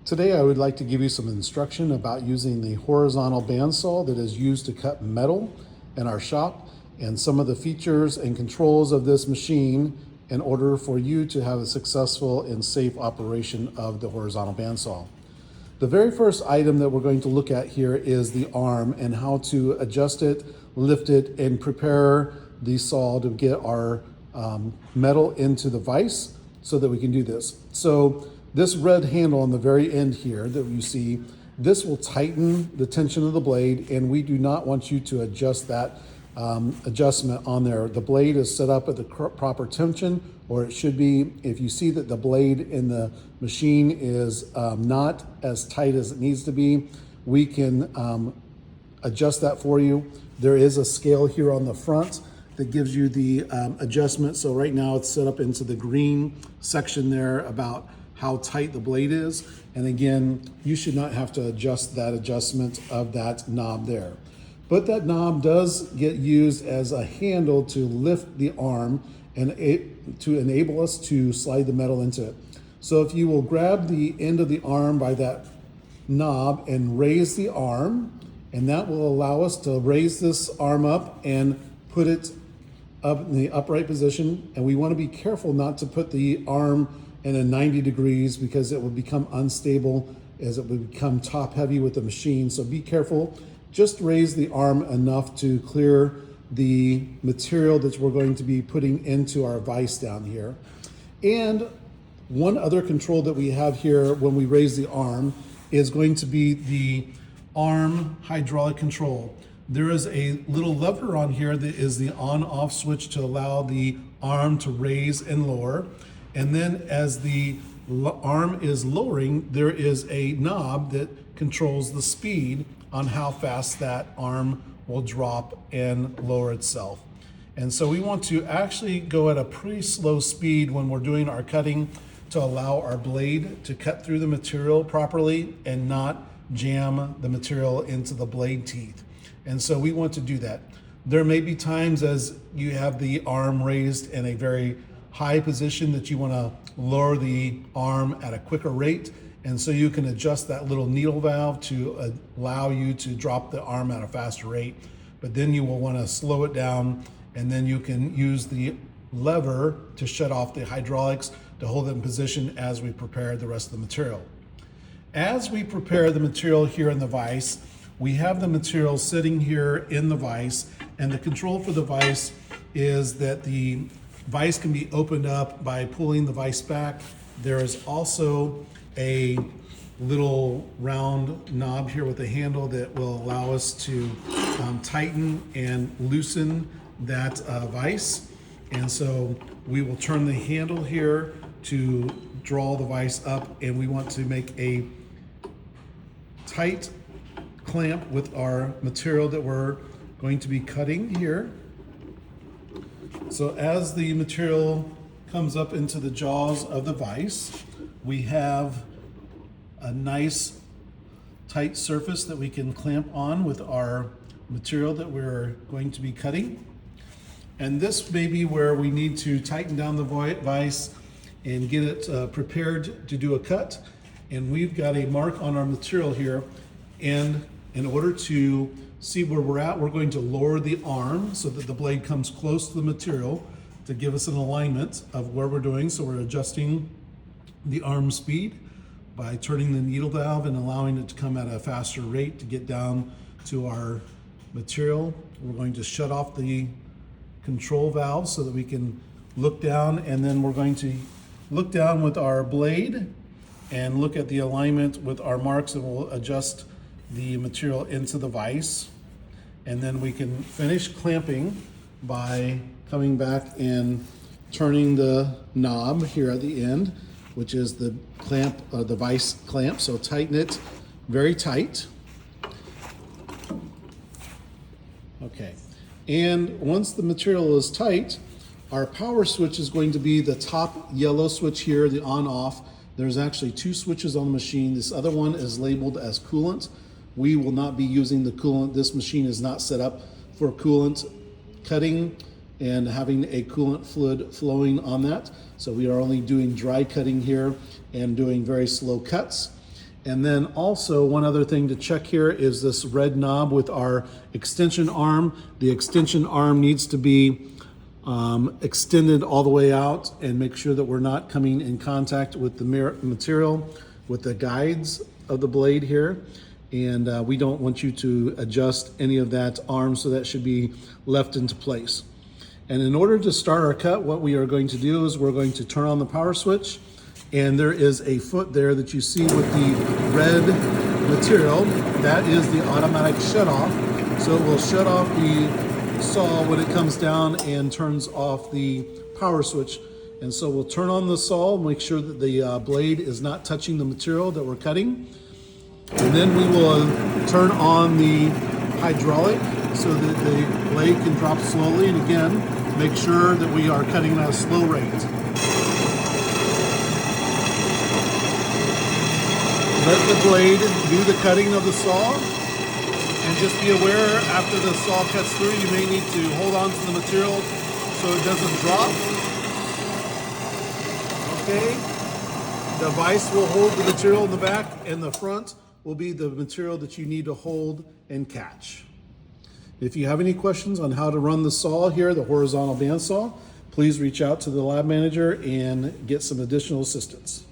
Today I would like to give you some instruction about using the horizontal bandsaw that is used to cut metal in our shop and some of the features and controls of this machine in order for you to have a successful and safe operation of the horizontal bandsaw. The very first item that we're going to look at here is the arm and how to adjust it, lift it, and prepare the saw to get our metal into the vise so that we can do this. So this red handle on the very end here that you see, this will tighten the tension of the blade, and we do not want you to adjust that adjustment on there. The blade is set up at the proper tension, or it should be. If you see that the blade in the machine is not as tight as it needs to be, we can adjust that for you. There is a scale here on the front that gives you the adjustment. So right now it's set up into the green section there about how tight the blade is. And again, you should not have to adjust that adjustment of that knob there. But that knob does get used as a handle to lift the arm and to enable us to slide the metal into it. So if you will grab the end of the arm by that knob and raise the arm, and that will allow us to raise this arm up and put it up in the upright position. And we want to be careful not to put the arm in a 90 degrees because it will become unstable as it will become top heavy with the machine. So be careful. Just raise the arm enough to clear the material that we're going to be putting into our vise down here. And one other control that we have here when we raise the arm is going to be the arm hydraulic control. There is a little lever on here that is the on-off switch to allow the arm to raise and lower. And then as the arm is lowering, there is a knob that controls the speed on how fast that arm will drop and lower itself. And so we want to actually go at a pretty slow speed when we're doing our cutting to allow our blade to cut through the material properly and not jam the material into the blade teeth. And so we want to do that. There may be times as you have the arm raised in a very high position that you want to lower the arm at a quicker rate, and so you can adjust that little needle valve to allow you to drop the arm at a faster rate. But then you will want to slow it down, and then you can use the lever to shut off the hydraulics to hold it in position as we prepare the rest of the material. As we prepare the material here in the vise, we have the material sitting here in the vise, and the control for the vise is that the vise can be opened up by pulling the vise back. There is also a little round knob here with a handle that will allow us to tighten and loosen that vise. And so we will turn the handle here to draw the vise up, and we want to make a tight clamp with our material that we're going to be cutting here. So as the material comes up into the jaws of the vise, we have a nice tight surface that we can clamp on with our material that we're going to be cutting. And this may be where we need to tighten down the vise and get it prepared to do a cut. And we've got a mark on our material here. And in order to see where we're at, we're going to lower the arm so that the blade comes close to the material to give us an alignment of where we're doing. So we're adjusting the arm speed by turning the needle valve and allowing it to come at a faster rate to get down to our material. We're going to shut off the control valve so that we can look down, and then we're going to look down with our blade and look at the alignment with our marks, and we'll adjust the material into the vise. And then we can finish clamping by coming back and turning the knob here at the end, which is the clamp, the vise clamp. So tighten it very tight. Okay, and once the material is tight, our power switch is going to be the top yellow switch here, the on-off. There's actually two switches on the machine. This other one is labeled as coolant. We will not be using the coolant. This machine is not set up for coolant cutting and having a coolant fluid flowing on that. So we are only doing dry cutting here and doing very slow cuts. And then also one other thing to check here is this red knob with our extension arm. The extension arm needs to be extended all the way out, and make sure that we're not coming in contact with the material, with the guides of the blade here. And we don't want you to adjust any of that arm, so that should be left into place. And in order to start our cut, what we are going to do is we're going to turn on the power switch, and there is a foot there that you see with the red material. That is the automatic shut off. So it will shut off the saw when it comes down and turns off the power switch. And so we'll turn on the saw, make sure that the blade is not touching the material that we're cutting. And then we will turn on the hydraulic so that the blade can drop slowly. And again, make sure that we are cutting at a slow rate. Let the blade do the cutting of the saw. And just be aware, after the saw cuts through, you may need to hold on to the material so it doesn't drop. Okay. The vise will hold the material in the back, and the front will be the material that you need to hold and catch. If you have any questions on how to run the saw here, the horizontal bandsaw, please reach out to the lab manager and get some additional assistance.